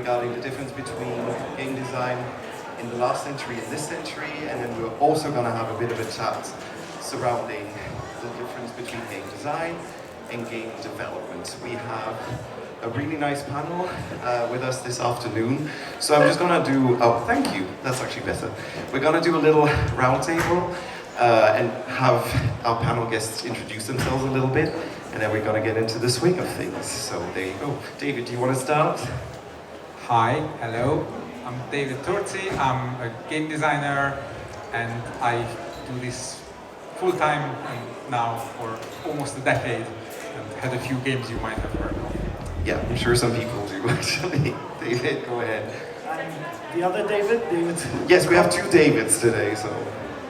regarding the difference between game design in the last century and this century, and then we're also going to have a bit of a chat surrounding the difference between game design and game development. We have a really nice panel with us this afternoon. So I'm just gonna do, oh, thank you, that's actually better. We're gonna do a little round table and have our panel guests introduce themselves a little bit, and then we're gonna get into the swing of things. So there you go. David, do you wanna start? Hi, hello. I'm Dávid Turczi. I'm a game designer, and I do this full-time now for almost a decade, and had a few games you might have heard of. Yeah, I'm sure some people do actually. David, go ahead. I'm the other David. Yes, we have two Davids today, so.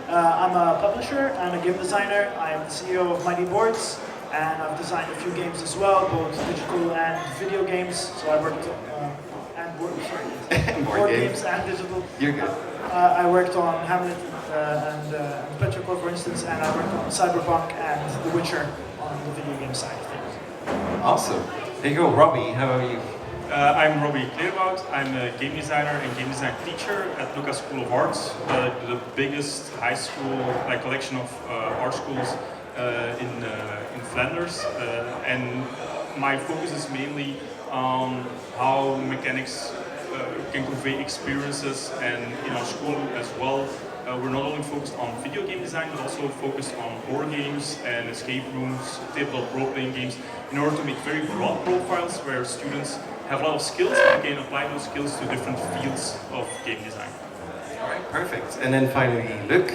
I'm a publisher and a game designer. I'm the CEO of Mighty Boards, and I've designed a few games as well, both digital and video games. So I worked and board games and digital. You're good. I worked on Hamlet and Petrichor, for instance, and I worked on Cyberpunk and The Witcher on the video game side of things. Awesome. There you go, Robby, how are you? I'm Robby Clerebout. I'm a game designer and game design teacher at Lucas School of Arts, the biggest high school collection of art schools in Flanders. And my focus is mainly on how mechanics can convey experiences, and in our school as well. We're not only focused on video game design, but also focused on horror games and escape rooms, tabletop role-playing games, in order to make very broad profiles where students have a lot of skills and can apply those skills to different fields of game design. All right, perfect. And then finally, Luc.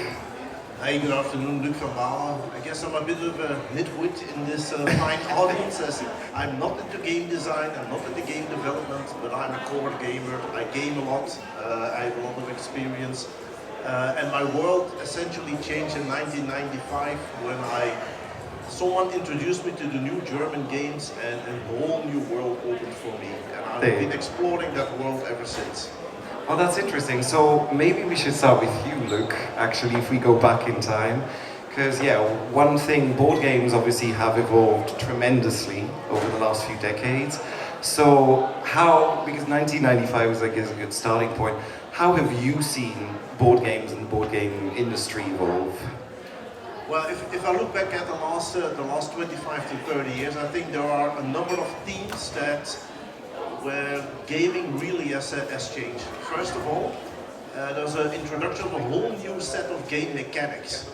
Hi, good afternoon, Luc van Baelen. I guess I'm a bit of a nitwit in this fine audience, as I'm not into game design, I'm not into game development, but I'm a core gamer. I game a lot, I have a lot of experience. And my world essentially changed in 1995 when someone introduced me to the new German games, and a whole new world opened for me. And I've been exploring that world ever since. Well, that's interesting. So maybe we should start with you, Luc, actually, if we go back in time. Because, yeah, one thing, board games obviously have evolved tremendously over the last few decades. So how, because 1995 was, I guess, a good starting point, how have you seen board games and the board game industry evolve? Well, if I look back at the last 25 to 30 years, I think there are a number of themes that where gaming really has changed. First of all, there's an introduction of a whole new set of game mechanics.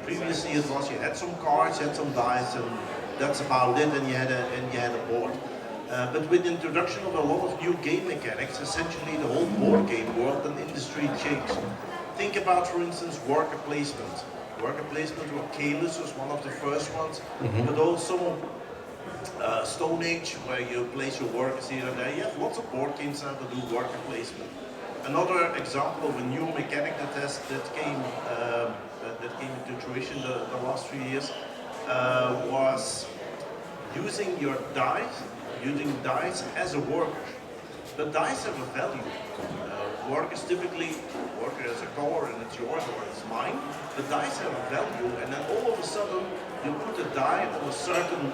Previously it was you had some cards, you had some dice, and that's about it, and you had a board. But with the introduction of a lot of new game mechanics, essentially the whole board game world and industry changed. Think about, for instance, worker placement. Worker placement, where Caylus was one of the first ones, but also Stone Age, where you place your workers here and there. You have lots of board games now that do worker placement. Another example of a new mechanic that came into fruition the last few years was using your dice. Using dice as a worker. The dice have a value. Workers typically, worker has a color and it's yours or it's mine. The dice have a value, and then all of a sudden you put a die on a certain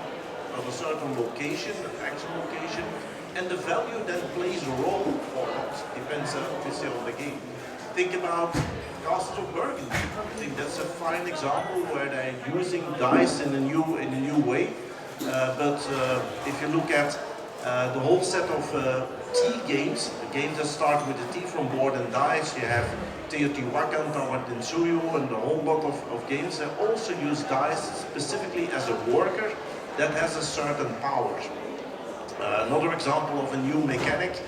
location, an action location, and the value then plays a role or not. Depends obviously on the game. Think about Castles of Burgundy. I think that's a fine example where they're using dice in a new way. But if you look at the whole set of tea games, the games that start with the tea from board and dice, you have Teotihuacan, Tahuantinsuyo, and a whole lot of games that also use dice specifically as a worker that has a certain power. Another example of a new mechanic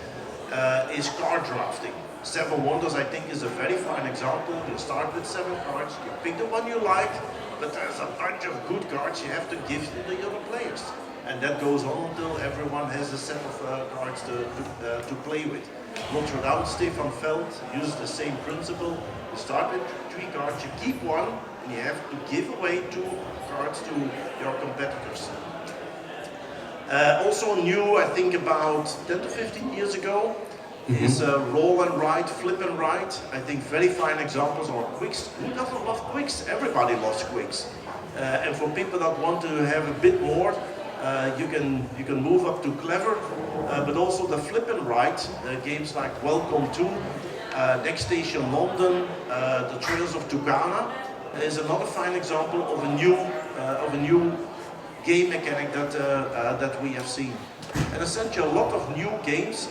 is card drafting. Seven Wonders, I think, is a very fine example. You start with 7 cards, you pick the one you like, but there's a bunch of good cards you have to give to the other players. And that goes on until everyone has a set of cards to play with. Notre Dame, Stefan Feld uses the same principle. You start with 3 cards, you keep one, and you have to give away 2 cards to your competitors. Also new, I think about 10 to 15 years ago, is roll and write, flip and write. I think very fine examples are quicks. Who doesn't love quicks? Everybody loves quicks. And for people that want to have a bit more, You can move up to Clever, but also the flip and write games like Welcome to, Next Station London, the Trails of Tugana is another fine example of a new game mechanic that we have seen. And essentially, a lot of new games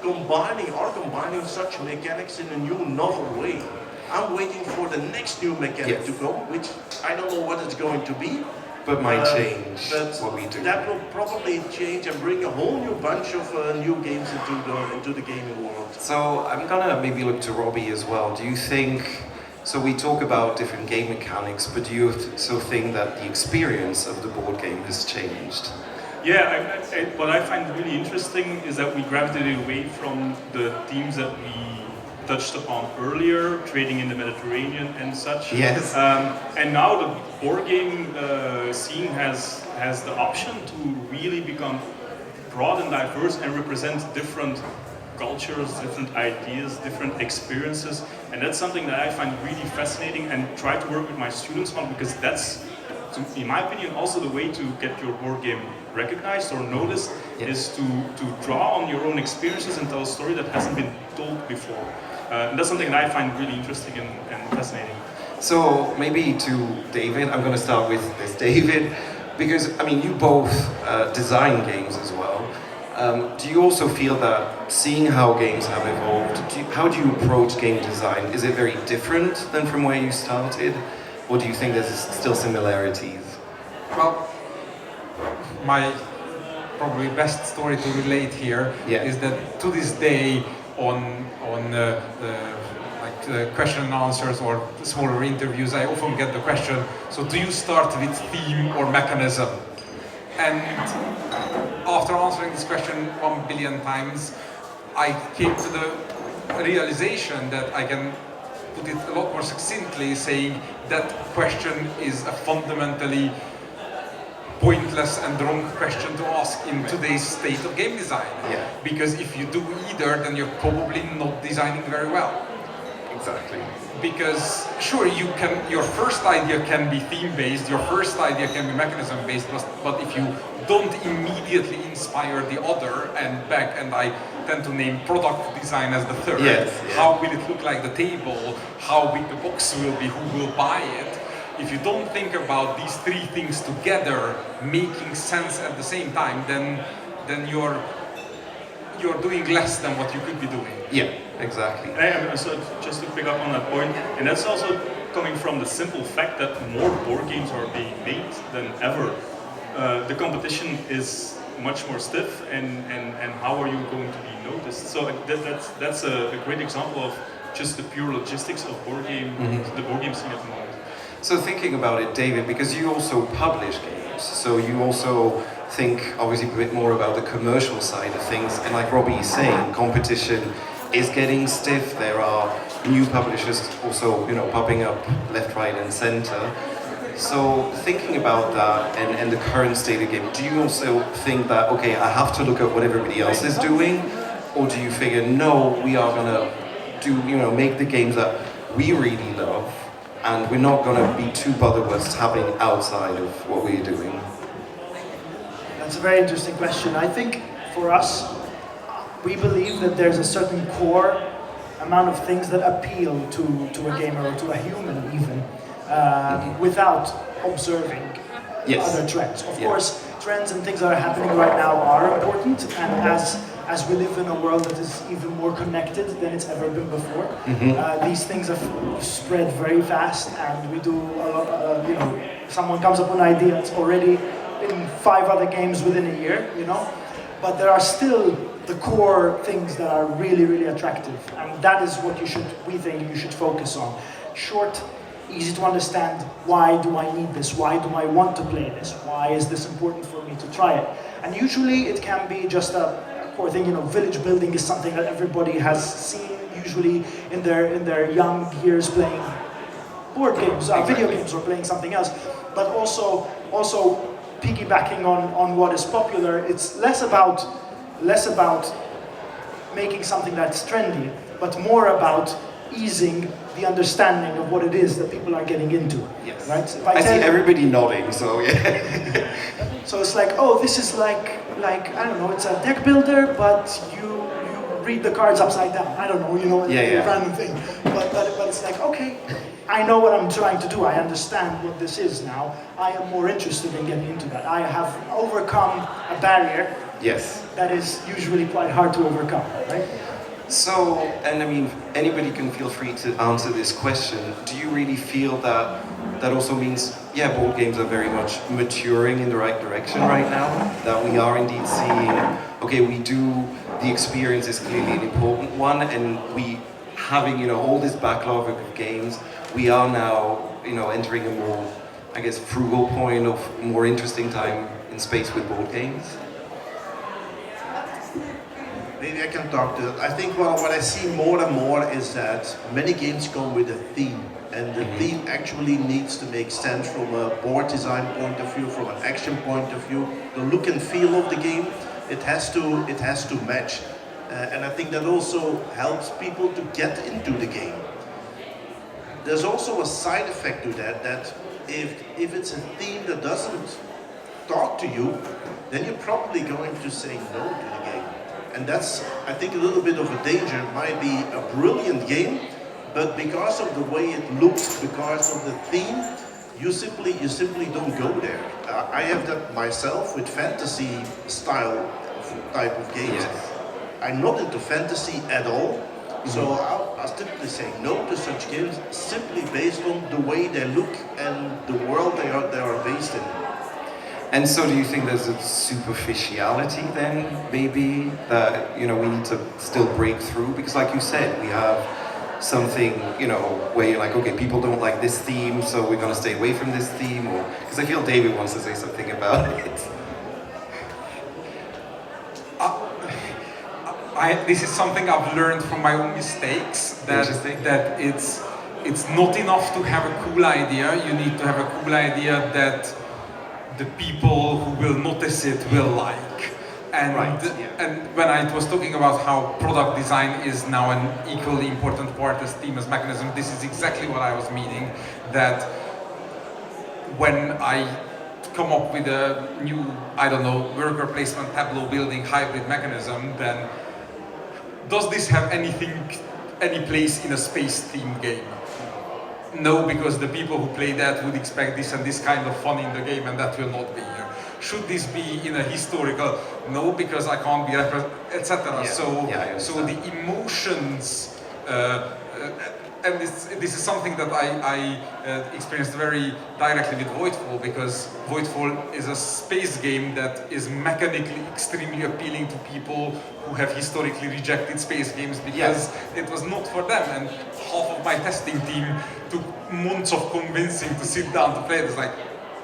are combining such mechanics in a new, novel way. I'm waiting for the next new mechanic to come, which I don't know what it's going to be. But might change what we do. That will probably change and bring a whole new bunch of new games into the gaming world. So I'm gonna maybe look to Robby as well. Do you think, so we talk about different game mechanics, but do you also think that the experience of the board game has changed? Yeah, what I find really interesting is that we gravitated away from the themes that we touched upon earlier, trading in the Mediterranean and such. Yes. And now the board game scene has the option to really become broad and diverse and represent different cultures, different ideas, different experiences. And that's something that I find really fascinating and try to work with my students on, because that's, in my opinion, also the way to get your board game recognized or noticed, is to draw on your own experiences and tell a story that hasn't been told before. And that's something that I find really interesting and fascinating. So maybe to David, I'm going to start with this, David, because I mean you both design games as well. Do you also feel that seeing how games have evolved, how do you approach game design? Is it very different than from where you started, or do you think there's still similarities? Well, my probably best story to relate here is that to this day, on question and answers or smaller interviews, I often get the question, so do you start with theme or mechanism? And after answering this question 1 billion times, I came to the realization that I can put it a lot more succinctly, saying that question is a fundamentally pointless and wrong question to ask in today's state of game design. Because if you do either, then you're probably not designing very well. Exactly. Because sure, your first idea can be theme-based, your first idea can be mechanism-based, but if you don't immediately inspire the other, and I tend to name product design as the third, how will it look like the table, how big the box will be, who will buy it. If you don't think about these three things together making sense at the same time, then you're doing less than what you could be doing. Yeah, exactly. And so just to pick up on that point, and that's also coming from the simple fact that more board games are being made than ever. The competition is much more stiff, and how are you going to be noticed? So that's a great example of just the pure logistics of the board game scene at the moment. So thinking about it, David, because you also publish games, so you also think obviously a bit more about the commercial side of things, and like Robby is saying, competition is getting stiff. There are new publishers also, popping up left, right and center. So thinking about that and the current state of game, do you also think that, okay, I have to look at what everybody else is doing, or do you figure, no, we are gonna make the games that we really love, and we're not going to be too bothered what's happening outside of what we're doing? That's a very interesting question. I think for us, we believe that there's a certain core amount of things that appeal to a gamer or to a human even, without observing other trends. Of course, trends and things that are happening right now are important, and as we live in a world that is even more connected than it's ever been before, these things have spread very fast, and we do a lot. Someone comes up with an idea, it's already in 5 other games within a year. But there are still the core things that are really, really attractive, and that is what we think you should focus on. Short, easy to understand. Why do I need this? Why do I want to play this? Why is this important for me to try it? And usually it can be just a core thing. Village building is something that everybody has seen, usually in their young years, playing board games, video games, or playing something else. But also piggybacking on what is popular, it's less about making something that's trendy, but more about easing the understanding of what it is that people are getting into. Yes. Right? So if I see tell- everybody nodding, so yeah. So it's like, oh, this is like I don't know, it's a deck builder, but you read the cards upside down. I don't know, Yeah. random thing. But it's like, okay, I know what I'm trying to do. I understand what this is now. I am more interested in getting into that. I have overcome a barrier Yes. that is usually quite hard to overcome, right? So, and I mean, anybody can feel free to answer this question. Do you really feel that that also means, yeah, board games are very much maturing in the right direction right now? That we are indeed seeing, okay, the experience is clearly an important one, and we having, all this backlog of games, we are now, entering a more, I guess, frugal point of more interesting time in space with board games? Maybe I can talk to that. I think what I see more and more is that many games come with a theme, and the theme actually needs to make sense from a board design point of view, from an action point of view. The look and feel of the game, it has to match, and I think that also helps people to get into the game. There's also a side effect to that if it's a theme that doesn't talk to you, then you're probably going to say no to the game. And that's, I think, a little bit of a danger. It might be a brilliant game, but because of the way it looks, because of the theme, you simply don't go there. I have that myself with fantasy style type of games. Yes. I'm not into fantasy at all, so I'll typically say no to such games simply based on the way they look and the world they are based in. And so do you think there's a superficiality then, maybe, that, we need to still break through? Because like you said, we have something, where you're like, okay, people don't like this theme, so we're going to stay away from this theme, or, because I feel David wants to say something about it. This is something I've learned from my own mistakes, that it's not enough to have a cool idea, you need to have a cool idea that the people who will notice it will like. And, and when I was talking about how product design is now an equally important part as theme as mechanism, this is exactly what I was meaning, that when I come up with a new, worker placement, tableau building, hybrid mechanism, then does this have any place in a space theme game? No, because the people who play that would expect this and this kind of fun in the game, and that will not be here. Should this be in a historical? No, because I can't be etc. Yeah. So the emotions, and this is something that I experienced very directly with Voidfall, because Voidfall is a space game that is mechanically extremely appealing to people who have historically rejected space games because it was not for them, and half of my testing team took months of convincing to sit down to play it. It's like,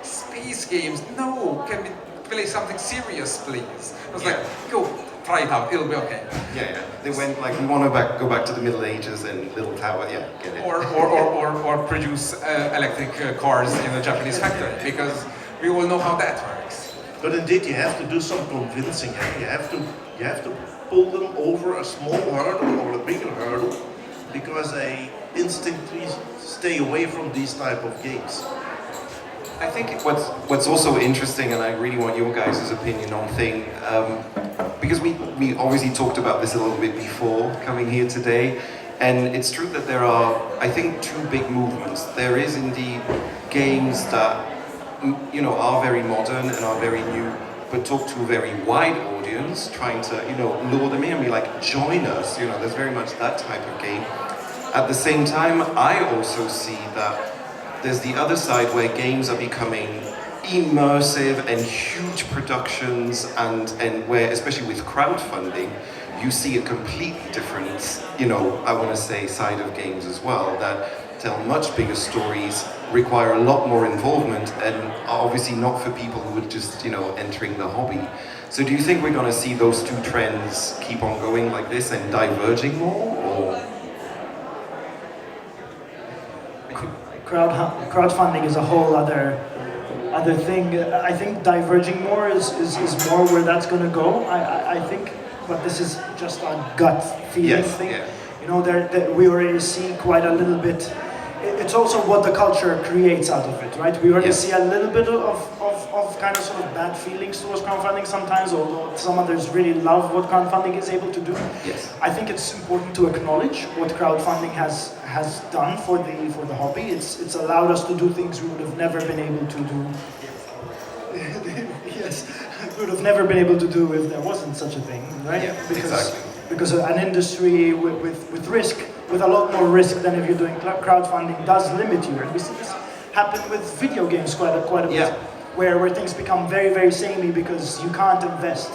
space games? No, can we play something serious, please? I was like, go, try it out, it'll be okay. Yeah. They went like, we want to go back to the Middle Ages and Little Tower, get it. Or produce electric cars in a Japanese factory, because we all know how that works. But indeed, you have to do some convincing. You have to pull them over a small hurdle or a bigger hurdle, because they instinctively stay away from these type of games. I think what's also interesting, and I really want your guys' opinion on thing, because we obviously talked about this a little bit before coming here today, and it's true that there are, I think, two big movements. There is indeed games that, are very modern and are very new, but talk to a very wide audience, trying to, lure them in and be like, join us, there's very much that type of game. At the same time, I also see that there's the other side where games are becoming immersive and huge productions, and where, especially with crowdfunding, you see a completely different, I want to say, side of games as well, that tell much bigger stories, require a lot more involvement, and are obviously not for people who are just, entering the hobby. So do you think we're going to see those two trends keep on going like this and diverging more, or? Crowdfunding is a whole other thing. I think diverging more is more where that's going to go. I think, but this is just a gut feeling thing. You know, we already see quite a little bit. It's also what the culture creates out of it, right? We already see a little bit of kind of sort of bad feelings towards crowdfunding sometimes, although some others really love what crowdfunding is able to do. Yes. I think it's important to acknowledge what crowdfunding has done for the hobby. It's allowed us to do things we would have never been able to do. Yes, we would have never been able to do if there wasn't such a thing, right? Yeah, exactly. Because an industry with risk, with a lot more risk than if you're doing crowdfunding, does limit you. And we see this happen with video games quite a bit, where things become very, very samey because you can't invest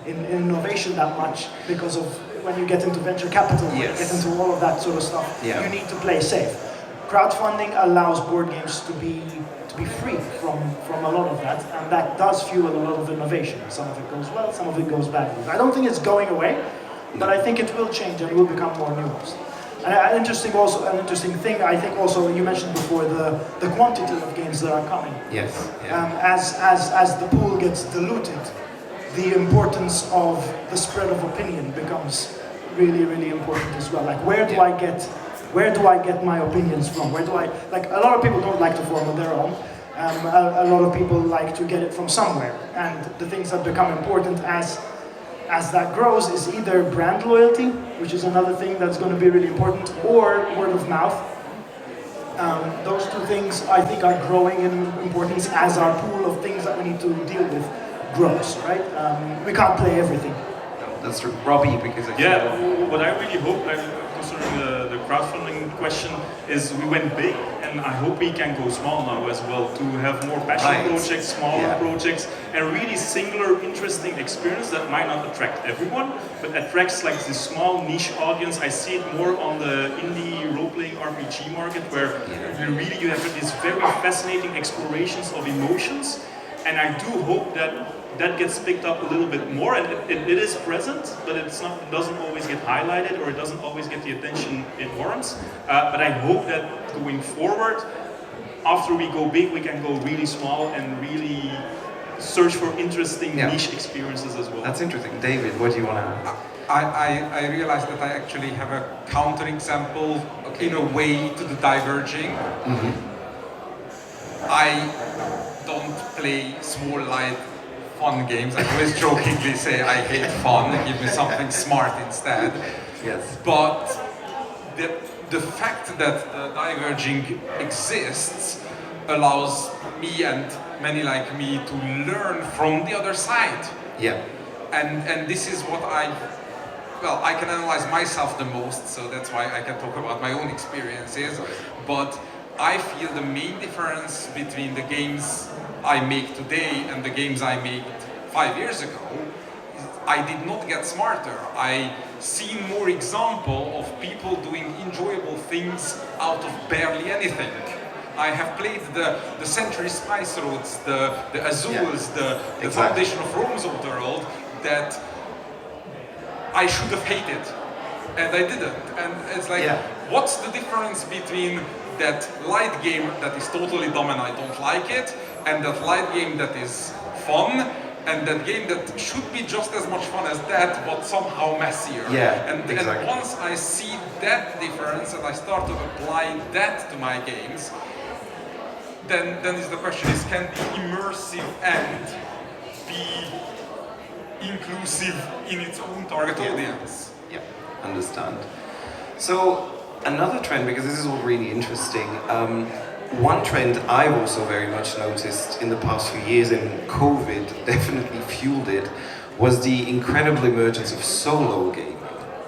in innovation that much because of when you get into venture capital, when you get into all of that sort of stuff, you need to play safe. Crowdfunding allows board games to be free from a lot of that, and that does fuel a lot of innovation. Some of it goes well, some of it goes badly. I don't think it's going away, but I think it will change and it will become more nuanced. And an interesting thing, I think also you mentioned before the quantity of games that are coming. Yes. As the pool gets diluted, the importance of the spread of opinion becomes really, really important as well. Like where do I get my opinions from? Where do I, like a lot of people don't like to form on their own. A lot of people like to get it from somewhere. And the things that become important as that grows is either brand loyalty, which is another thing that's going to be really important, or word of mouth. Those two things I think are growing in importance as our pool of things that we need to deal with grows, right? We can't play everything. That's true. Robby, because what I really hope, concerning the crowdfunding question, is we went big, and I hope we can go small now as well, to have more passion projects, smaller projects, and really singular, interesting experience that might not attract everyone, but attracts like this small niche audience. I see it more on the indie role-playing RPG market, where you have these very fascinating explorations of emotions, and I do hope that gets picked up a little bit more, and it is present, but it doesn't always get highlighted, or it doesn't always get the attention it warrants. But I hope that going forward, after we go big, we can go really small and really search for interesting niche experiences as well. That's interesting. David, what do you want to add? I realized that I actually have a counterexample in a way to the diverging. I don't play small, light, fun games. I always jokingly say I hate fun, give me something smart instead. Yes. But the fact that the diverging exists allows me and many like me to learn from the other side. Yeah. And this is what I can analyze myself the most, so that's why I can talk about my own experiences. But I feel the main difference between the games I make today and the games I made 5 years ago, I did not get smarter. I see more example of people doing enjoyable things out of barely anything. I have played the Century Spice Roads, the Azules, the Foundation of Rome's of the world that I should have hated, and I didn't. And it's like, what's the difference between that light game that is totally dumb and I don't like it, and that light game that is fun, and that game that should be just as much fun as that, but somehow messier. And once I see that difference and I start to apply that to my games, then is the question is, can the immersive end be inclusive in its own target audience? Yeah, understand. So another trend, because this is all really interesting, one trend I've also very much noticed in the past few years, and COVID definitely fueled it, was the incredible emergence of solo gaming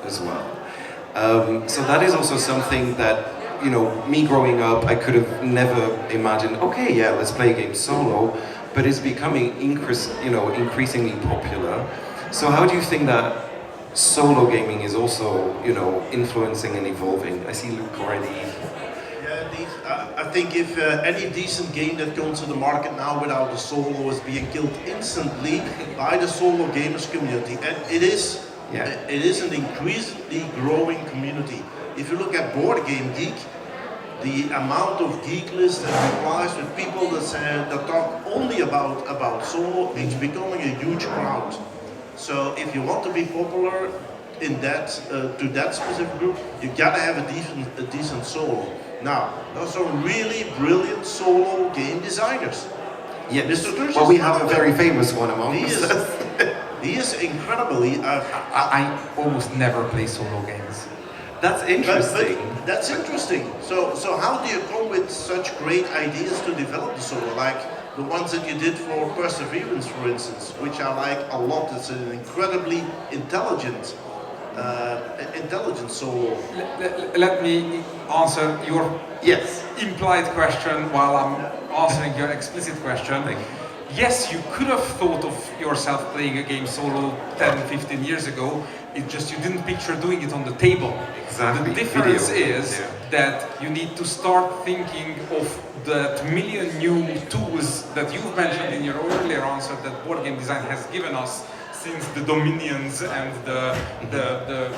as well. So that is also something that, you know, me growing up, I could have never imagined, okay, yeah, let's play a game solo, but it's becoming increasingly popular. So how do you think that solo gaming is also, influencing and evolving? I see Luke already. Yeah, indeed. I think if any decent game that comes to the market now without a solo is being killed instantly by the solo gamers community, and it is an increasingly growing community. If you look at Board Game Geek, the amount of geek lists that replies with people that talk only about solo, it's becoming a huge crowd. So if you want to be popular, in that to that specific group, you gotta have a decent solo. Now, those are really brilliant solo game designers. Yes. Mr. Turczi, Well, we have a very famous one among He us. is, he is incredibly. I almost never play solo games. That's interesting. But that's interesting. So how do you come with such great ideas to develop the solo, like the ones that you did for Perseverance, for instance, which I like a lot. It's an incredibly intelligent solo. Let me answer your Yes. implied question while I'm answering your explicit question. Yes, you could have thought of yourself playing a game solo 10, 15 years ago. It's just you didn't picture doing it on the table. Exactly. The difference Video. is Yeah. that you need to start thinking of the million new tools that you've mentioned in your earlier answer that board game design has given us since the Dominions and the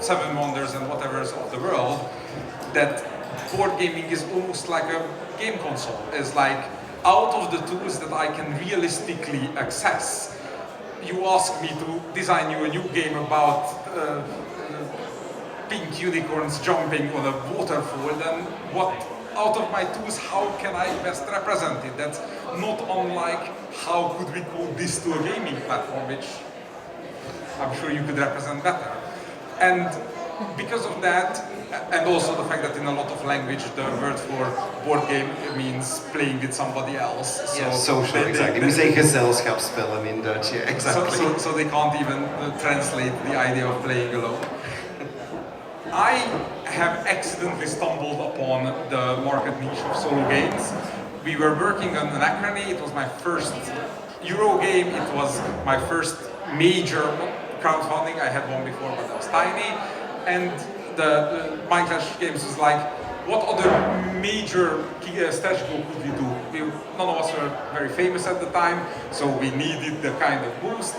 Seven Wonders and whatever's of the world, that board gaming is almost like a game console. It's like out of the tools that I can realistically access, you ask me to design you a new game about pink unicorns jumping on a waterfall, then what out of my tools, how can I best represent it? That's not unlike how could we code this to a gaming platform, which I'm sure you could represent better. And because of that, and also the fact that in a lot of language the word for board game means playing with somebody else. So Yeah, social, exactly. We say gezelschapsspellen in Dutch, yeah, exactly. So they can't even translate the idea of playing alone. I have accidentally stumbled upon the market niche of solo games. We were working on Anachrony. It was my first Euro game. It was my first major crowdfunding. I had one before, but that was tiny. And the Mind Clash Games was like, what other major stretch goal could we do? None of us were very famous at the time, so we needed the kind of boost.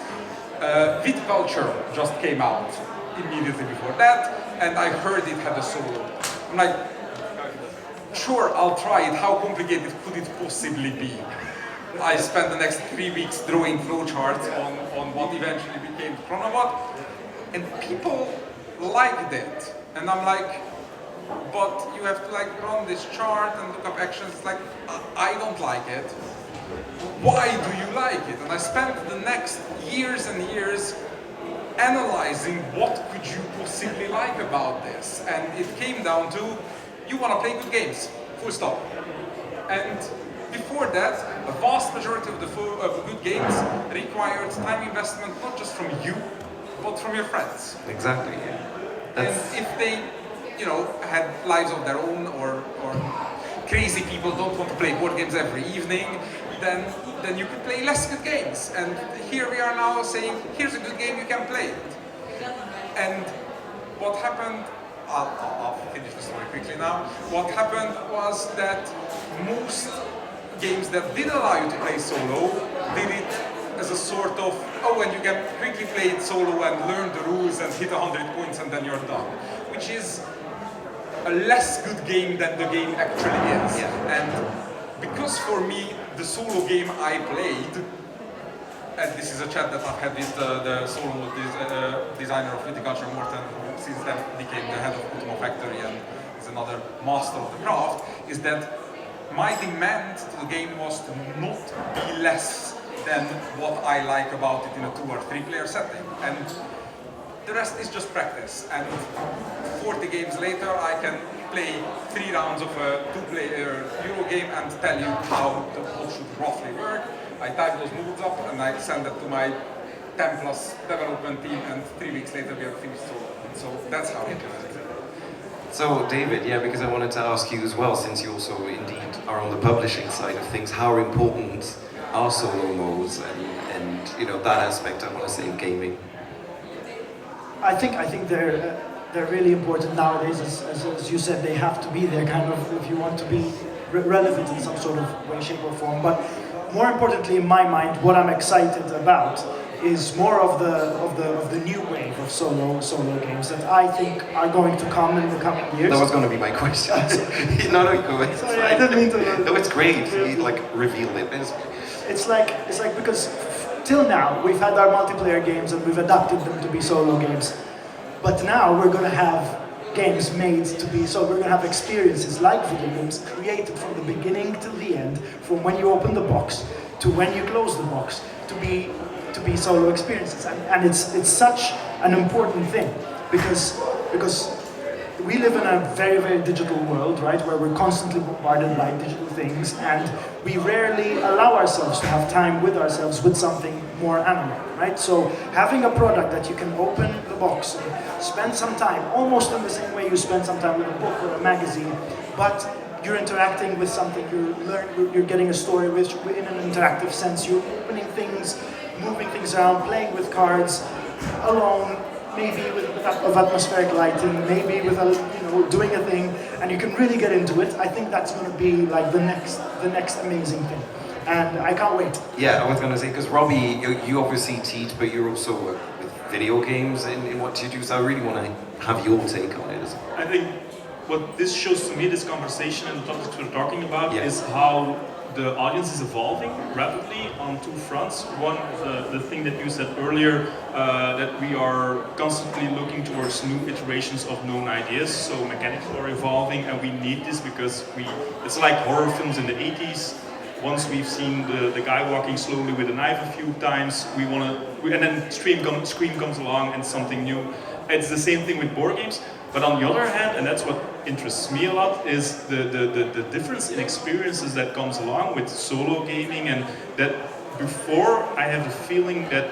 Viticulture just came out immediately before that, and I heard it had a solo. I'm like, sure, I'll try it. How complicated could it possibly be? I spent the next 3 weeks drawing flowcharts on what eventually became Chronobot, and people liked it. And I'm like, but you have to like run this chart and look up actions. It's like, I don't like it. Why do you like it? And I spent the next years and years analyzing what could you possibly like about this. And it came down to, you want to play good games, full stop. And before that, a vast majority of the good games required time investment, not just from you, but from your friends. Exactly, yeah. And if they, had lives of their own, or crazy people don't want to play board games every evening, then you could play less good games. And here we are now saying, here's a good game, you can play it. And what happened, I'll finish the story quickly now. What happened was that most games that did allow you to play solo did it as a sort of, and you can quickly play it solo and learn the rules and hit 100 points and then you're done. Which is a less good game than the game actually is. Yeah. And because for me, the solo game I played, and this is a chat that I've had with the solo designer of Viticulture, Morten, who since then became the head of Ultima Factory and is another master of the craft, is that my demand to the game was to not be less than what I like about it in a 2 or 3 player setting. And the rest is just practice. And 40 games later, I can play 3 rounds of a 2-player Euro game and tell you how the whole should roughly work. I type those moves up and I send it to my 10+ development team, and 3 weeks later we have finished solo. So that's how it goes. So David, yeah, because I wanted to ask you as well, since you also indeed are on the publishing side of things, how important are solo modes and that aspect, I want to say, in gaming? I think they're really important nowadays. As you said, they have to be there, kind of, if you want to be relevant in some sort of way, shape, or form. But more importantly, in my mind, what I'm excited about is more of the new wave of solo games that I think are going to come in the coming years. That was going to be my question. No, go ahead. Sorry, I didn't mean to. No, it's great. You reveal it. It's like because till now we've had our multiplayer games and we've adapted them to be solo games. But now we're going to have games made to be, so we're going to have experiences like video games created from the beginning to the end, from when you open the box to when you close the box, to be solo experiences. And it's such an important thing because we live in a very, very digital world, right, where we're constantly bombarded by digital things, and we rarely allow ourselves to have time with ourselves with something more analog, right? So having a product that you can open the box and spend some time, almost in the same way you spend some time with a book or a magazine, but you're interacting with something, you're getting a story in an interactive sense, you're opening things, moving things around, playing with cards, alone, maybe with a bit of atmospheric lighting, maybe with doing a thing, and you can really get into it. I think that's going to be like the next amazing thing, and I can't wait. Yeah, I was going to say, because Robby, you obviously teach, but you're also with video games in what you do, so I really want to have your take on it as well. I think what this shows to me, this conversation and the topics we're talking about, Yeah. is how the audience is evolving rapidly on two fronts. One, the thing that you said earlier, that we are constantly looking towards new iterations of known ideas. So mechanics are evolving, and we need this because it's like horror films in the 80s. Once we've seen the guy walking slowly with a knife a few times, and then Scream comes along and something new. It's the same thing with board games. But on the other hand, and that's what interests me a lot, is the difference in experiences that comes along with solo gaming, and that before I have the feeling that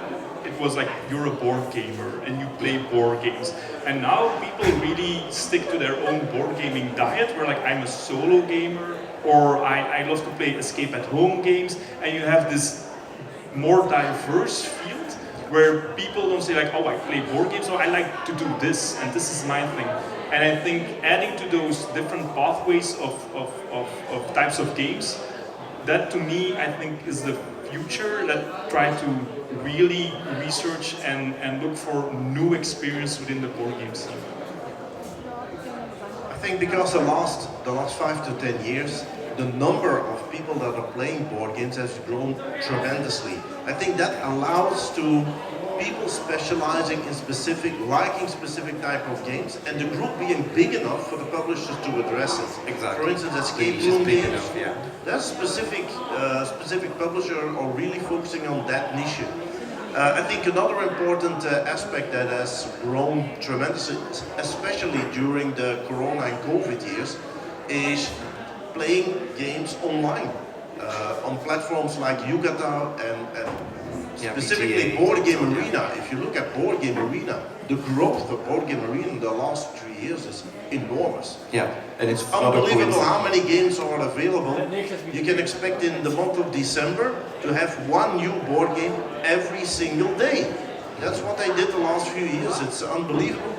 it was like you're a board gamer and you play board games. And now people really stick to their own board gaming diet, where like I'm a solo gamer, or I love to play escape at home games, and you have this more diverse field where people don't say like, oh, I play board games, so I like to do this, and this is my thing. And I think adding to those different pathways of types of games, that to me, I think is the future, that try to really research and look for new experience within the board game scene. I think because the last 5 to 10 years, the number of people that are playing board games has grown tremendously. I think that allows to people specializing in liking specific type of games, and the group being big enough for the publishers to address it. Exactly. For instance, escape Just room big games. enough, yeah. That specific publisher are really focusing on that niche. I think another important aspect that has grown tremendously, especially during the Corona and COVID years, is playing games online on platforms like Yugata and specifically BTA. Board Game Arena. If you look at Board Game Arena, the growth of Board Game Arena in the last 3 years is enormous. Yeah, and it's Unbelievable how many games are available. You can expect in the month of December to have one new board game every single day. That's what they did the last few years. It's unbelievable.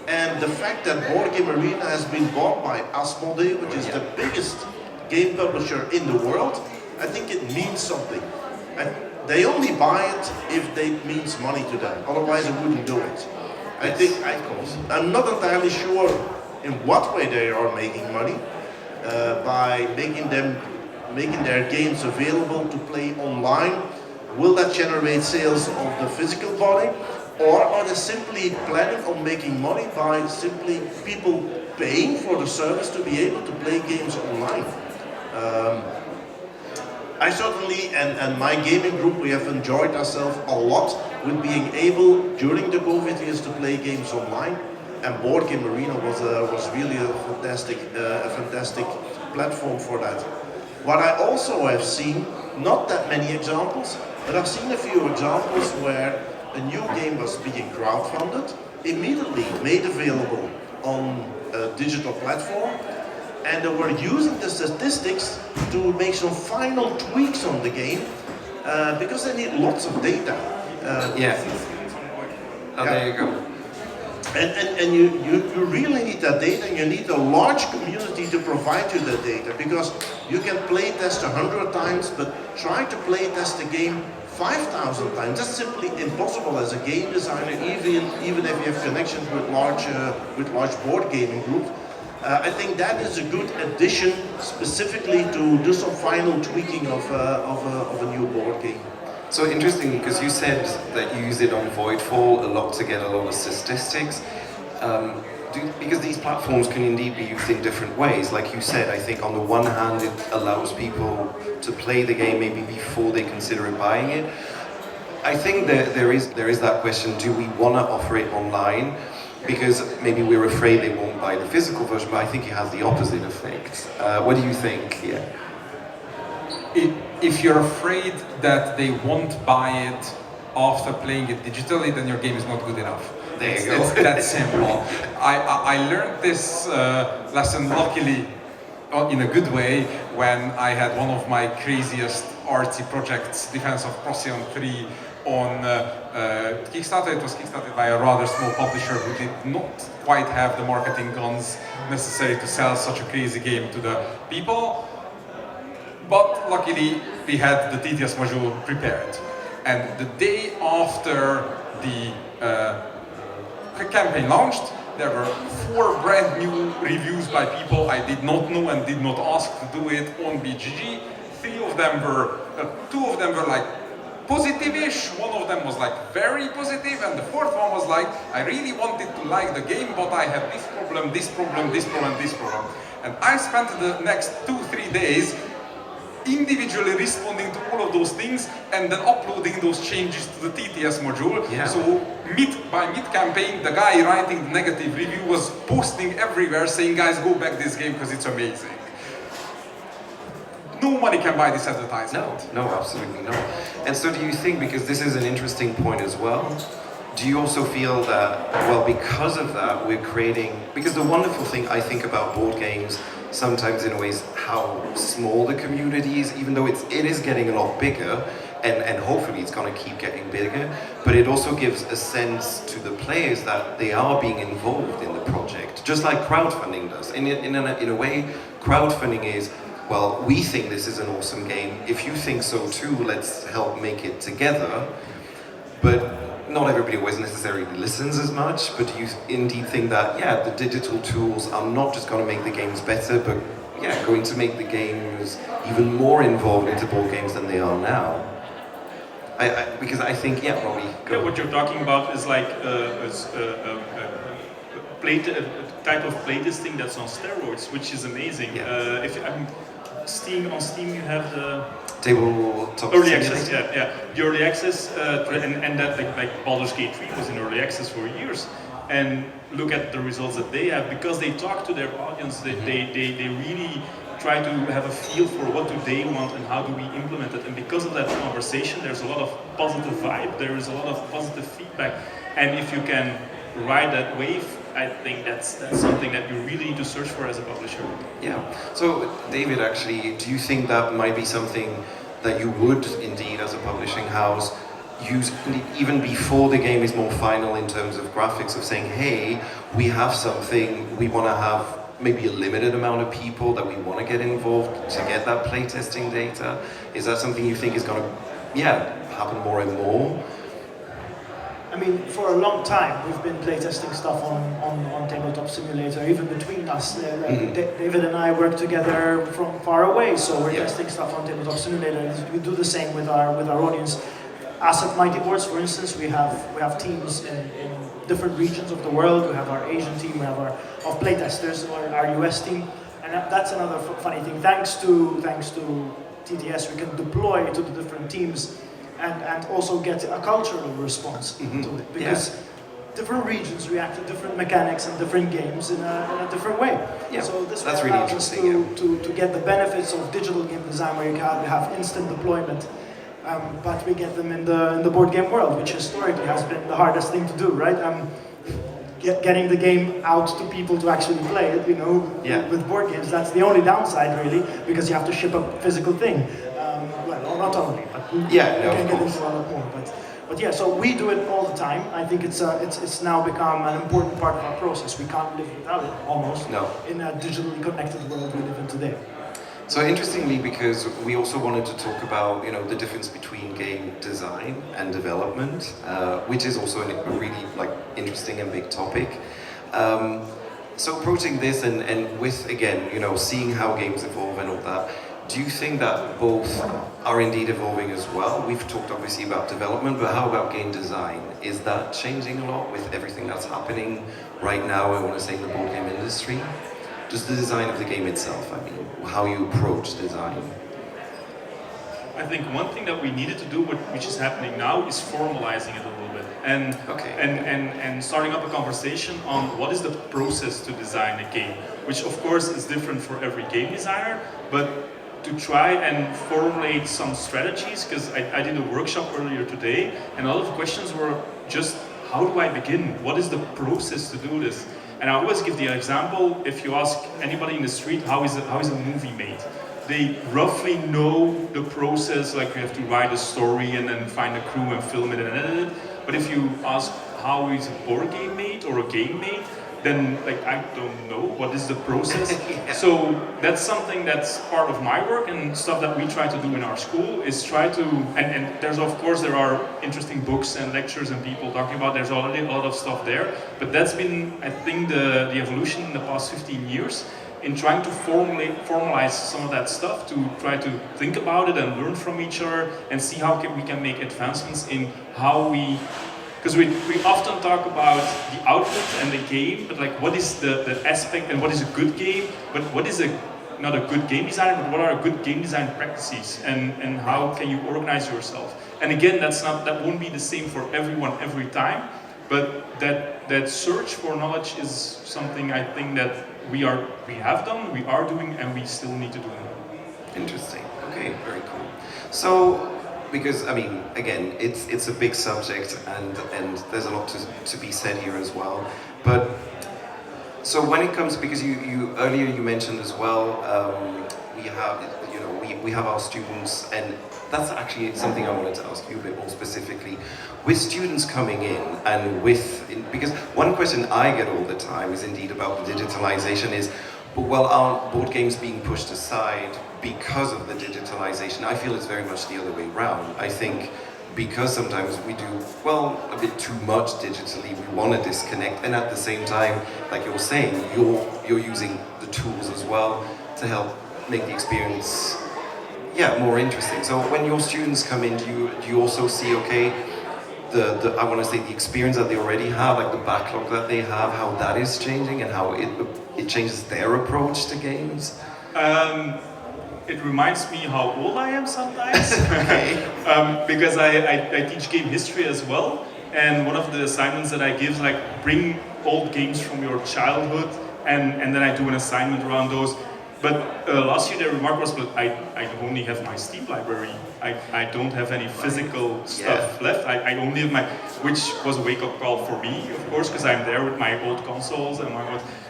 And the fact that Board Game Arena has been bought by Asmodee, which is the biggest game publisher in the world, I think it means something. And they only buy it if it means money to them. Otherwise, they wouldn't do it. I'm not entirely sure in what way they are making money by making their games available to play online. Will that generate sales of the physical body? Or are they simply planning on making money by simply people paying for the service to be able to play games online? I certainly, and my gaming group, we have enjoyed ourselves a lot with being able, during the COVID years, to play games online. And Board Game Arena was really a fantastic platform for that. What I also have seen, not that many examples, but I've seen a few examples where a new game was being crowdfunded, immediately made available on a digital platform, and they were using the statistics to make some final tweaks on the game because they need lots of data. There you go. And you really need that data, and you need a large community to provide you the data, because you can play test 100 times, but try to play test the game 5,000 times. That's simply impossible as a game designer, even if you have connections with large board gaming groups. I think that is a good addition, specifically to do some final tweaking of a new board game. So interesting, because you said that you use it on Voidfall a lot to get a lot of statistics. Because these platforms can indeed be used in different ways. Like you said, I think on the one hand it allows people to play the game maybe before they consider buying it. I think that there is that question, do we want to offer it online? Because maybe we're afraid they won't buy the physical version, but I think it has the opposite effect. What do you think? Yeah. If you're afraid that they won't buy it after playing it digitally, then your game is not good enough. There you go. It's that simple. I learned this lesson luckily in a good way when I had one of my craziest artsy projects, Defense of Procyon 3, on Kickstarter. It was kickstarted by a rather small publisher who did not quite have the marketing guns necessary to sell such a crazy game to the people. But luckily we had the TTS module prepared. And the day after the campaign launched, there were 4 brand new reviews by people I did not know and did not ask to do it on BGG. 2 of them were like positive-ish, one of them was like very positive, and the 4th one was like, I really wanted to like the game, but I have this problem, this problem, this problem, this problem. And I spent the next 2-3 days individually responding to all of those things and then uploading those changes to the TTS module. Yeah. So by mid-campaign, the guy writing the negative review was posting everywhere saying, guys, go back this game because it's amazing. No money can buy this advertisement. No, absolutely not. And so do you think, because this is an interesting point as well, do you also feel that, well, because of that, we're creating, because the wonderful thing I think about board games sometimes in a way is how small the community is, even though it is getting a lot bigger, and hopefully it's going to keep getting bigger, but it also gives a sense to the players that they are being involved in the project, just like crowdfunding does. In a way, crowdfunding is, well, we think this is an awesome game, if you think so too, let's help make it together. But not everybody always necessarily listens as much, but do you indeed think that, yeah, the digital tools are not just going to make the games better, but yeah, going to make the games even more involved into board games than they are now? Because I think, yeah, Robby, go. Yeah, what you're talking about is like a type of playtesting that's on steroids, which is amazing. Yeah. On Steam you have the Tabletop early simulator? access, yeah. The early access, and that like Baldur's Gate 3 was in early access for years. And look at the results that they have, because they talk to their audience, they really try to have a feel for what do they want and how do we implement it. And because of that conversation, there's a lot of positive vibe, there is a lot of positive feedback. And if you can ride that wave, I think that's something that you really need to search for as a publisher. Yeah. So, David, actually, do you think that might be something that you would indeed, as a publishing house, use even before the game is more final in terms of graphics, of saying, hey, we have something, we want to have maybe a limited amount of people that we want to get involved to get that playtesting data? Is that something you think is going to, happen more and more? I mean, for a long time, we've been playtesting stuff on Tabletop Simulator, even between us. David and I work together from far away, so we're testing stuff on Tabletop Simulator. We do the same with our audience. As at Mighty Boards, for instance, we have teams in different regions of the world. We have our Asian team, we have our playtesters, our US team, and that's another funny thing. Thanks to TTS, we can deploy to the different teams and also get a cultural response to it, because different regions react to different mechanics and different games in a different way. Yeah. So this that's way really allows us interesting. to get the benefits of digital game design, where you can have instant deployment. But we get them in the board game world, which historically has been the hardest thing to do, right? Getting the game out to people to actually play it, with board games, that's the only downside, really, because you have to ship a physical thing. Well, not only, but we can get into a lot more. But yeah, so we do it all the time. I think it's now become an important part of our process. We can't live without it, almost, in a digitally connected world we live in today. So interestingly, because we also wanted to talk about, the difference between game design and development, which is also a really interesting and big topic. So approaching this and with, again, seeing how games evolve and all that, do you think that both are indeed evolving as well? We've talked obviously about development, but how about game design? Is that changing a lot with everything that's happening right now, I want to say, in the board game industry? Just the design of the game itself, I mean, how you approach design. I think one thing that we needed to do, which is happening now, is formalizing it a little bit and and starting up a conversation on what is the process to design a game, which of course is different for every game designer, but to try and formulate some strategies, because I did a workshop earlier today, and a lot of questions were just, how do I begin? What is the process to do this? And I always give the example, if you ask anybody in the street, how is a movie made? They roughly know the process, like you have to write a story and then find a crew and film it and edit it. But if you ask how is a board game made or a game made, then like I don't know what is the process. Yeah. So that's something that's part of my work and stuff that we try to do in our school is try to, and there's of course there are interesting books and lectures and people talking about, there's already a lot of stuff there, but that's been, I think, the evolution in the past 15 years in trying to formalize some of that stuff, to try to think about it and learn from each other and see how we can make advancements in how we, because we often talk about the output and the game, but like what is the aspect and what is a good game, but what is not a good game designer, but what are good game design practices and how can you organize yourself? And again, that won't be the same for everyone every time, but that search for knowledge is something I think that we have done, we are doing, and we still need to do more. Interesting. Okay, very cool. So, because I mean, again, it's a big subject, and there's a lot to be said here as well. But so when it comes, because you earlier you mentioned as well, we have our students, and that's actually something I wanted to ask you a bit more specifically. With students coming in, and because one question I get all the time is indeed about the digitalization is, but well, are board games being pushed aside because of the digitalization? I feel it's very much the other way around. I think because sometimes we do, well, a bit too much digitally, we want to disconnect, and at the same time, like you're saying, you're using the tools as well to help make the experience, more interesting. So when your students come in, do you also see, okay, I want to say the experience that they already have, like the backlog that they have, how that is changing and how it changes their approach to games? It reminds me how old I am sometimes, because I teach game history as well, and one of the assignments that I give is like bring old games from your childhood, and then I do an assignment around those. But last year the remark was, but I only have my Steam library. I don't have any physical stuff left. I only have which was a wake-up call for me, of course, because I'm there with my old consoles and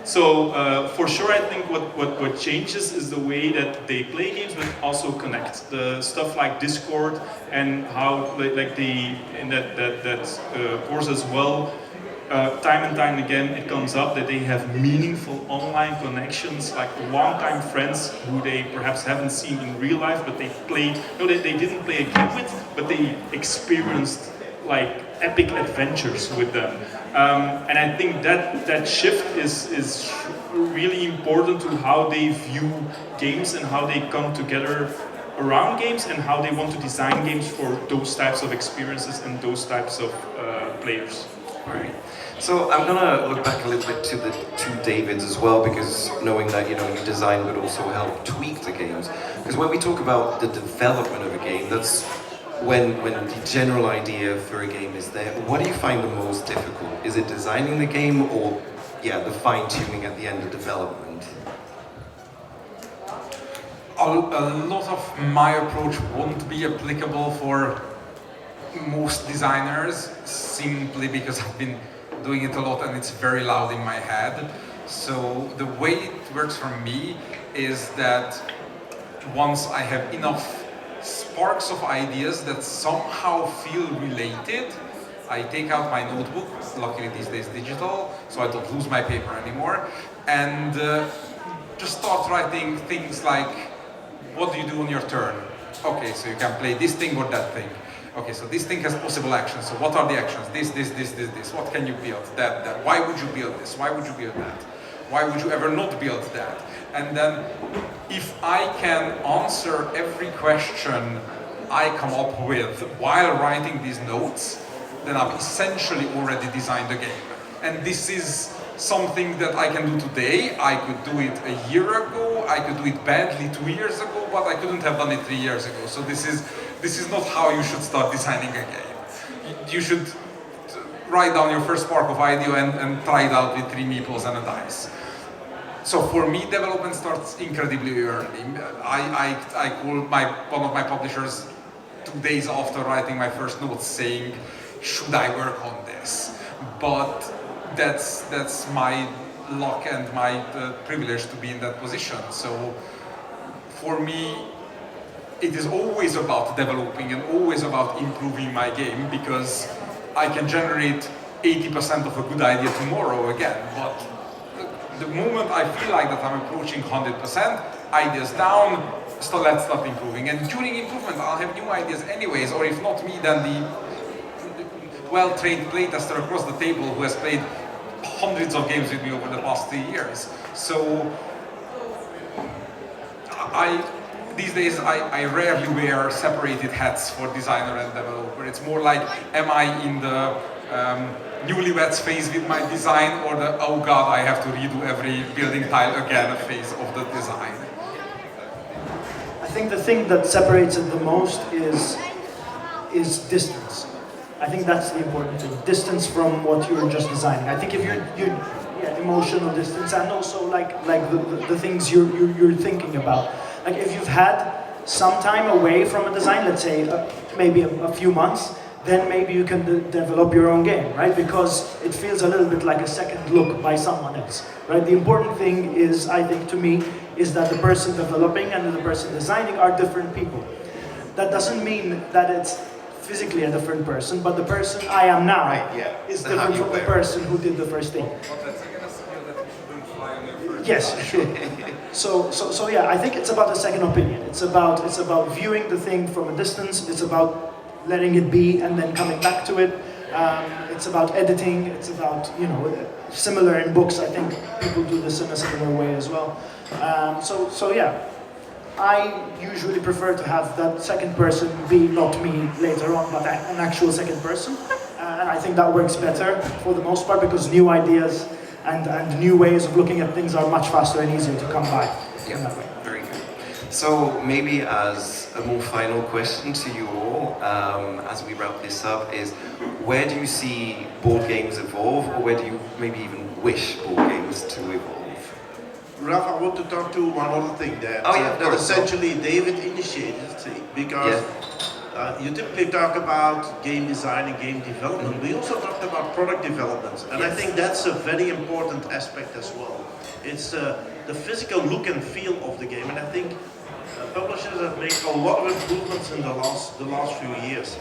So for sure, I think what changes is the way that they play games, but also connect. The stuff like Discord and how in that course as well. Time and time again, it comes up that they have meaningful online connections, like long-time friends who they perhaps haven't seen in real life, but they played. No, they didn't play a game with, but they experienced like epic adventures with them. And I think that shift is really important to how they view games and how they come together around games and how they want to design games for those types of experiences and those types of players. Right. So I'm gonna look back a little bit to the two Davids as well, because knowing that you design but also help tweak the games. Because when we talk about the development of a game, that's when the general idea for a game is there. What do you find the most difficult? Is it designing the game or the fine-tuning at the end of development? A lot of my approach won't be applicable for most designers, simply because I've been doing it a lot and it's very loud in my head. So the way it works for me is that once I have enough sparks of ideas that somehow feel related, I take out my notebook, luckily these days digital, so I don't lose my paper anymore, and just start writing things like, what do you do on your turn? Okay, so you can play this thing or that thing. Okay, so this thing has possible actions, so what are the actions? This. What can you build? That. Why would you build this? Why would you build that? Why would you ever not build that? And then if I can answer every question I come up with while writing these notes, then I've essentially already designed the game. And this is something that I can do today. I could do it a year ago, I could do it badly 2 years ago, but I couldn't have done it 3 years ago. So this is not how you should start designing a game. You should write down your first spark of idea and try it out with 3 meeples and a dice. So for me, development starts incredibly early. I called one of my publishers 2 days after writing my first notes saying, should I work on this? But that's my luck and my privilege to be in that position. So for me, it is always about developing and always about improving my game, because I can generate 80% of a good idea tomorrow again. But the moment I feel like that I'm approaching 100%, ideas down, let's start improving. And during improvement, I'll have new ideas anyways, or if not me, then the well-trained playtester across the table who has played hundreds of games with me over the past 3 years. So these days I rarely wear separated hats for designer and developer. It's more like, am I in the newlyweds phase with my design, or the, oh god, I have to redo every building tile again phase of the design? I think the thing that separates it the most is distance. I think that's the important thing. Distance from what you're just designing. I think if you're emotional distance, and also like the things you're thinking about. Like if you've had some time away from a design, let's say maybe a few months, then maybe you can develop your own game, right? Because it feels a little bit like a second look by someone else, right? The important thing is, I think to me, is that the person developing and the person designing are different people. That doesn't mean that it's physically a different person, but the person I am now is different from the person who did the first thing. But that's again a skill that you shouldn't fly on your first Yes, sure. So yeah, I think it's about a second opinion. It's about viewing the thing from a distance. It's about letting it be and then coming back to it. It's about editing. It's about, similar in books. I think people do this in a similar way as well. So yeah, I usually prefer to have that second person be not me later on, but an actual second person. And I think that works better for the most part, because new ideas and new ways of looking at things are much faster and easier to come by in that way. Very good. So maybe as a more final question to you all, as we wrap this up, is where do you see board games evolve, or where do you maybe even wish board games to evolve? Raf, I want to talk to one other thing that, that essentially David initiated, because you typically talk about game design and game development. We also talked about product development, and I think that's a very important aspect as well. It's the physical look and feel of the game, and I think publishers have made a lot of improvements in the last few years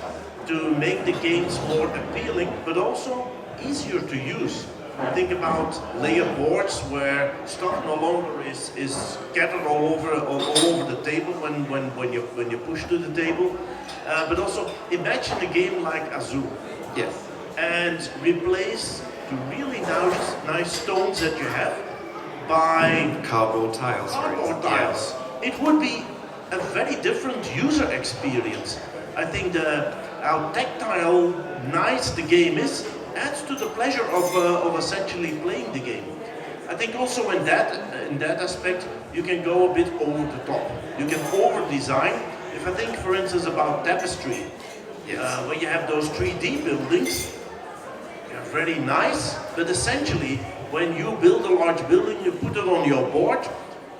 to make the games more appealing, but also easier to use. Think about layer boards where stuff no longer is scattered all over the table when you push to the table. But also imagine a game like Azul. Yes. And replace the really nice stones that you have by cardboard tiles. Tiles. It would be a very different user experience. I think how tactile nice the game is adds to the pleasure of essentially playing the game. I think also in that aspect you can go a bit over the top. You can over-design. If I think, for instance, about Tapestry, where you have those 3D buildings, they're very nice, but essentially when you build a large building, you put it on your board,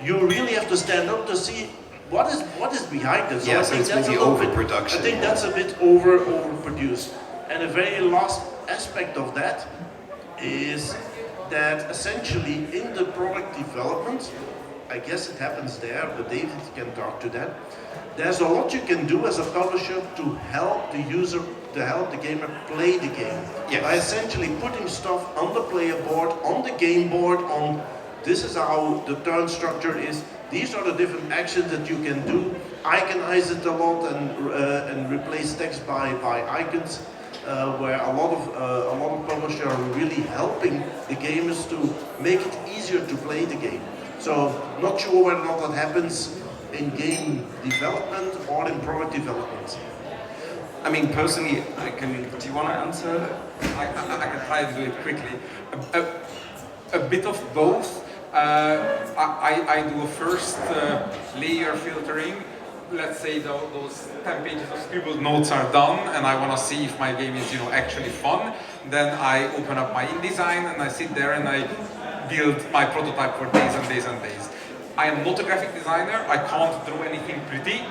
you really have to stand up to see what is behind it. So I think that's a little overproduction. I think that's a bit overproduced. And a very last aspect of that is that essentially in the product development, I guess it happens there, but David can talk to that. There's a lot you can do as a publisher to help the user, to help the gamer play the game. Yes. By essentially putting stuff on the player board, on the game board, on this is how the turn structure is, these are the different actions that you can do, iconize it a lot and replace text by icons. where a lot of publishers are really helping the gamers to make it easier to play the game. So not sure whether or not that happens in game development or in product development. I mean, personally, do you want to answer? I can try to do it quickly. A bit of both. I do a first layer filtering. Let's say those 10 pages of scribbled notes are done and I want to see if my game is actually fun. Then I open up my InDesign and I sit there and I build my prototype for days and days and days. I am not a graphic designer, I can't draw anything pretty,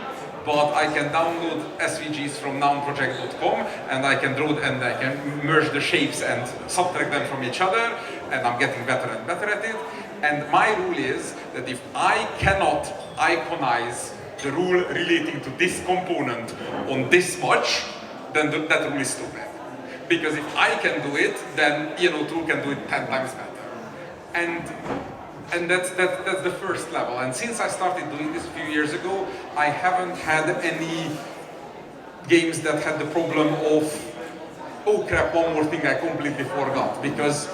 but I can download SVGs from nounproject.com and I can draw and I can merge the shapes and subtract them from each other, and I'm getting better and better at it. And my rule is that if I cannot iconize the rule relating to this component on this much, then that rule is stupid. Because if I can do it, then tool can do it 10 times better. And that's the first level. And since I started doing this a few years ago, I haven't had any games that had the problem of, oh crap, one more thing I completely forgot. Because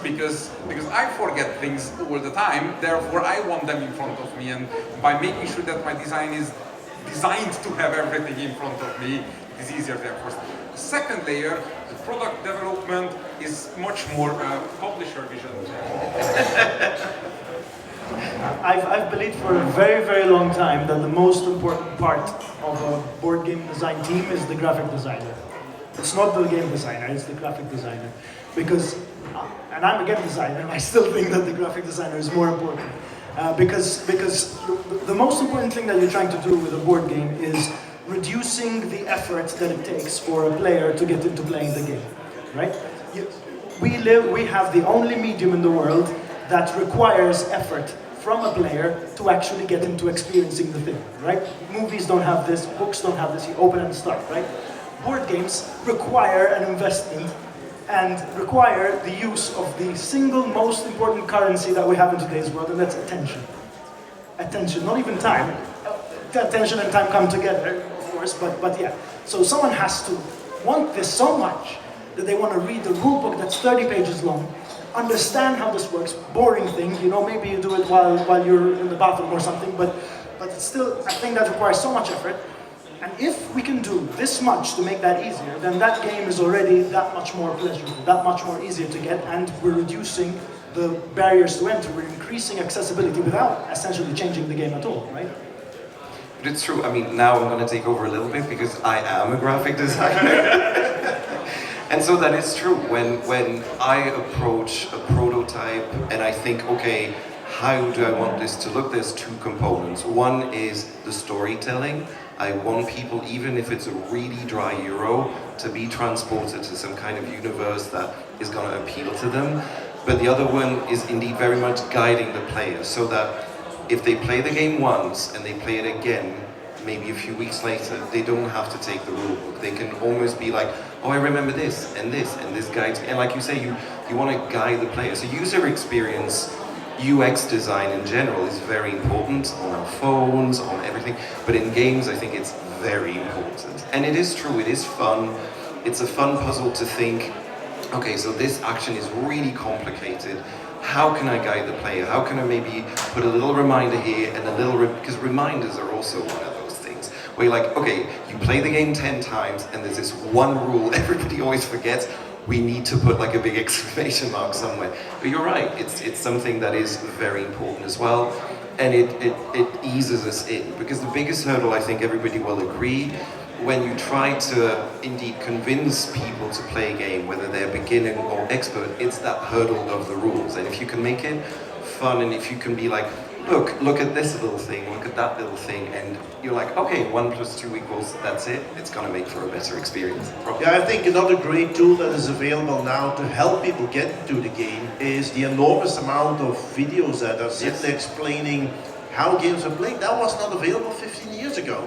I forget things all the time, therefore I want them in front of me. And by making sure that my design is designed to have everything in front of me, it's easier therefore. The second layer, the product development, is much more publisher vision. I've believed for a very, very long time that the most important part of a board game design team is the graphic designer. It's not the game designer, it's the graphic designer. Because, and I'm a game designer, I still think that the graphic designer is more important. Because the most important thing that you're trying to do with a board game is reducing the effort that it takes for a player to get into playing the game, right? We have the only medium in the world that requires effort from a player to actually get into experiencing the thing, right? Movies don't have this, books don't have this, you open and start, right? Board games require an investment and require the use of the single most important currency that we have in today's world, and that's attention. Attention, not even time. Attention and time come together, of course, but yeah. So someone has to want this so much that they want to read the rule book that's 30 pages long, understand how this works, boring thing, maybe you do it while you're in the bathroom or something, but it's still a thing that requires so much effort. And if we can do this much to make that easier, then that game is already that much more pleasurable, that much more easier to get, and we're reducing the barriers to entry, we're increasing accessibility without essentially changing the game at all, right? But it's true, I mean, now I'm going to take over a little bit because I am a graphic designer. And so that is true. When I approach a prototype and I think, okay, how do I want this to look? There's two components. One is the storytelling. I want people, even if it's a really dry Euro, to be transported to some kind of universe that is going to appeal to them. But the other one is indeed very much guiding the player, so that if they play the game once and they play it again, maybe a few weeks later, they don't have to take the rule book. They can almost be like, oh, I remember this, and this guides me. And like you say, you want to guide the player. So user experience, UX design in general is very important on our phones, on everything. But in games, I think it's very important. And it is true, it is fun. It's a fun puzzle to think, okay, so this action is really complicated. How can I guide the player? How can I maybe put a little reminder here and a little, because reminders are also one of those things. Where you're like, okay, you play the game 10 times and there's this one rule everybody always forgets. We need to put like a big exclamation mark somewhere. But you're right, it's something that is very important as well. And it eases us in. Because the biggest hurdle, I think everybody will agree, when you try to indeed convince people to play a game, whether they're beginner or expert, it's that hurdle of the rules. And if you can make it fun, and if you can be like, look at this little thing, look at that little thing, and you're like, okay, 1 + 2 = that's it, it's gonna make for a better experience. Probably. Yeah, I think another great tool that is available now to help people get to the game is the enormous amount of videos that are simply explaining how games are played. That was not available 15 years ago.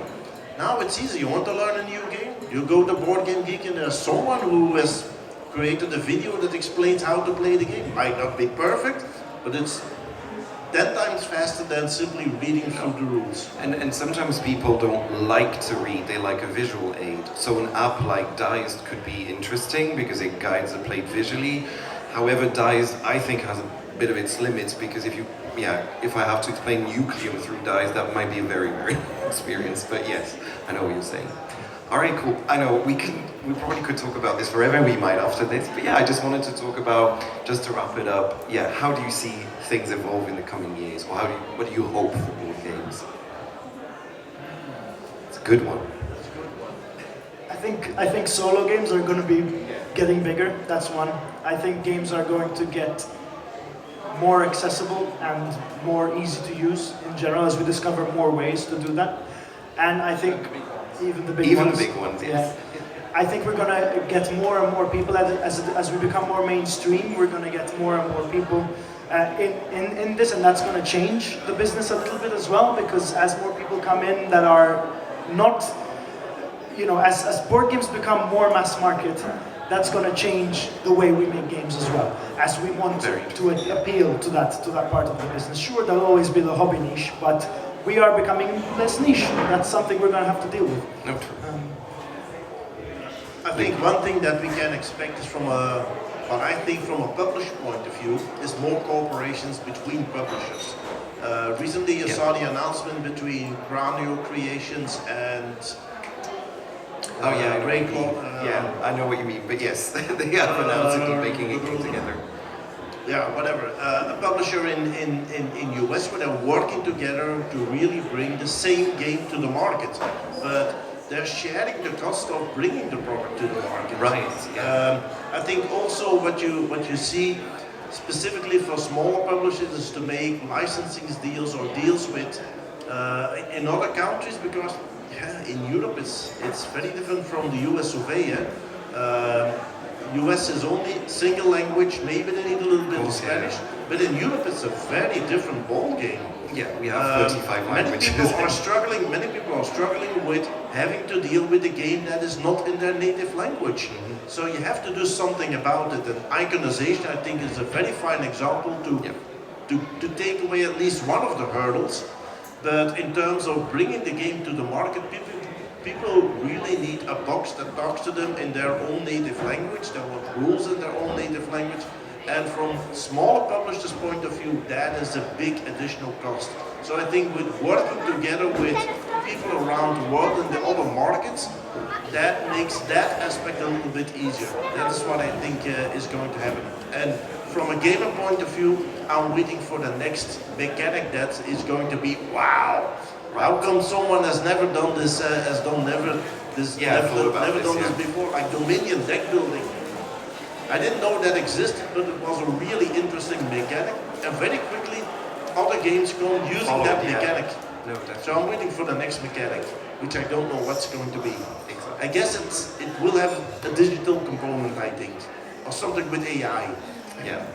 Now it's easy. You want to learn a new game? You go to Board Game Geek and there's someone who has created a video that explains how to play the game. Might not be perfect, but it's 10 times faster than simply reading through the rules. And sometimes people don't like to read, they like a visual aid. So an app like Diced could be interesting because it guides the play visually. However, Diced, I think, has a bit of its limits because if I have to explain nuclear through Diced, that might be a very, very experience. But yes, I know what you're saying. All right, cool. I know we probably could talk about this forever. We might after this, but yeah, I just wanted to talk about, just to wrap it up. Yeah, how do you see things evolve in the coming years, or what do you hope for board games? It's a good one. I think solo games are going to be getting bigger. That's one. I think games are going to get more accessible and more easy to use in general as we discover more ways to do that. And I think even the big ones, yes. I think we're going to get more and more people as we become more mainstream. We're going to get more and more people in this, and that's going to change the business a little bit as well, because as more people come in that are not, as board games become more mass market, that's going to change the way we make games as well, as we want to appeal to that part of the business. Sure, there'll always be the hobby niche, but we are becoming less niche. That's something we're going to have to deal with. No. I think one thing that we can expect is from a publisher point of view, is more cooperations between publishers. Recently I saw the announcement between Granio Creations and I know what you mean, but yes, they have announced it, making it go together. Yeah, whatever. A publisher in US where they're working together to really bring the same game to the market, but they're sharing the cost of bringing the product to the market. Right. Yeah. I think also what you see specifically for smaller publishers is to make licensing deals or deals with in other countries, because in Europe it's very different from the US of A. US is only single language, maybe they need a little bit of Spanish, but in Europe it's a very different ball game. Yeah, we have 35 languages. Many people are struggling with having to deal with a game that is not in their native language. Mm-hmm. So you have to do something about it, and iconization, I think, is a very fine example to take away at least one of the hurdles. But in terms of bringing the game to the market, people really need a box that talks to them in their own native language. They want rules in their own native language. And from smaller publishers' point of view, that is a big additional cost. So I think with working together with people around the world in the other markets, that makes that aspect a little bit easier. That is what I think is going to happen. And from a gamer point of view, I'm waiting for the next mechanic that is going to be wow. How come someone has never done this? Never done this before? Like Dominion deck building. I didn't know that existed, but it was a really interesting mechanic. And very quickly, other games come using that mechanic. No, so I'm waiting for the next mechanic, which I don't know what's going to be. I guess it will have a digital component, I think, or something with AI. Yeah.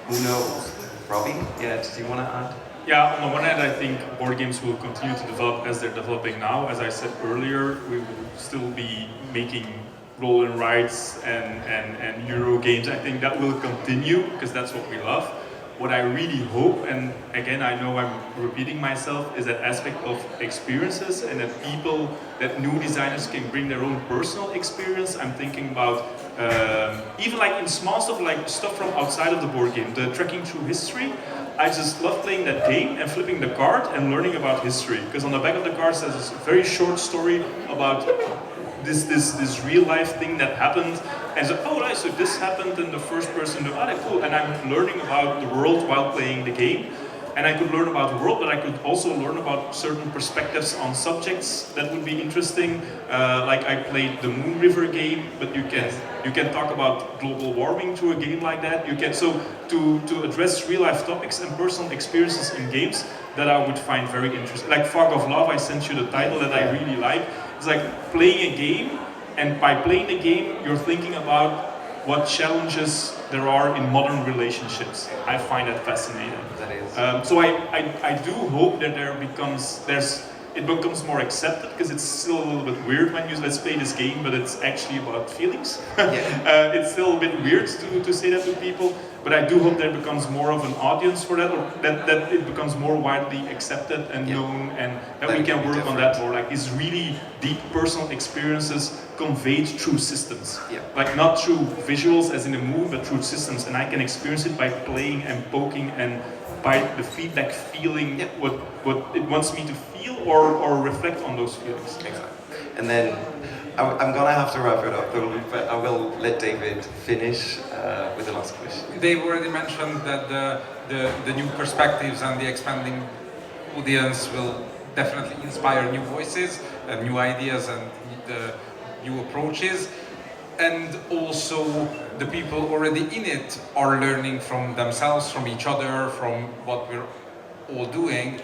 Who knows? Robby? Yeah. Do you want to add? Yeah, on the one hand, I think board games will continue to develop as they're developing now. As I said earlier, we will still be making roll and rides and Euro games. I think that will continue because that's what we love. What I really hope, and again, I know I'm repeating myself, is that aspect of experiences and that new designers can bring their own personal experience. I'm thinking about even like in small stuff, like stuff from outside of the board game, the trekking through history. I just love playing that game and flipping the card and learning about history. Because on the back of the card says this very short story about this real life thing that happened. And so, oh, right, so this happened, and the first person, cool. And I'm learning about the world while playing the game. And I could learn about the world, but I could also learn about certain perspectives on subjects that would be interesting. Like I played the Moon River game, but you can talk about global warming through a game like that. You can to address real life topics and personal experiences in games that I would find very interesting. Like Fog of Love, I sent you the title that I really like. It's like playing a game, and by playing the game, you're thinking about what challenges there are in modern relationships. I find that fascinating. That is. So I do hope that there's it becomes more accepted because it's still a little bit weird when you let's play this game, but it's actually about feelings. It's still a bit weird to say that to people, but I do hope there becomes more of an audience for that, or that it becomes more widely accepted and known, and that we can work on that more. Like these really deep personal experiences conveyed through systems. Like not through visuals as in a movie, but through systems, and I can experience it by playing and poking and by the feedback, feeling what it wants me to feel or reflect on those feelings. Exactly. And then I'm gonna have to wrap it up, but I will let David finish with the last question. They've already mentioned that the new perspectives and the expanding audience will definitely inspire new voices, new ideas, and new approaches. And also the people already in it are learning from themselves, from each other, from what we're all doing,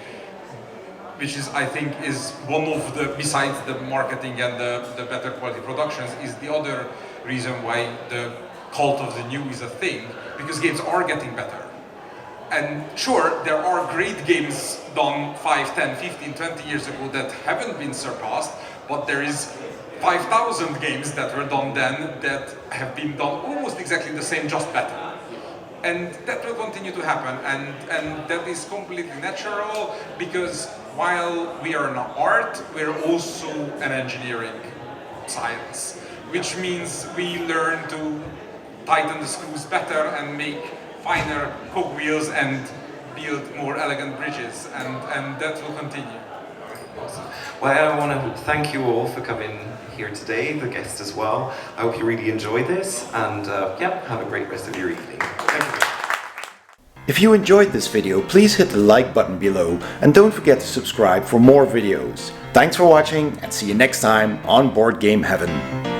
which is, I think, is one of the, besides the marketing and the better quality productions, is the other reason why the cult of the new is a thing, because games are getting better. And sure, there are great games done 5, 10, 15, 20 years ago that haven't been surpassed, but there is 5,000 games that were done then that have been done almost exactly the same, just better. And that will continue to happen, and that is completely natural, because while we are an art, we're also an engineering science, which means we learn to tighten the screws better and make finer cogwheels and build more elegant bridges, and that will continue. Awesome. Well, I want to thank you all for coming here today, the guests as well. I hope you really enjoyed this, and have a great rest of your evening. Thank you. If you enjoyed this video, please hit the like button below and don't forget to subscribe for more videos. Thanks for watching and see you next time on Board Game Heaven.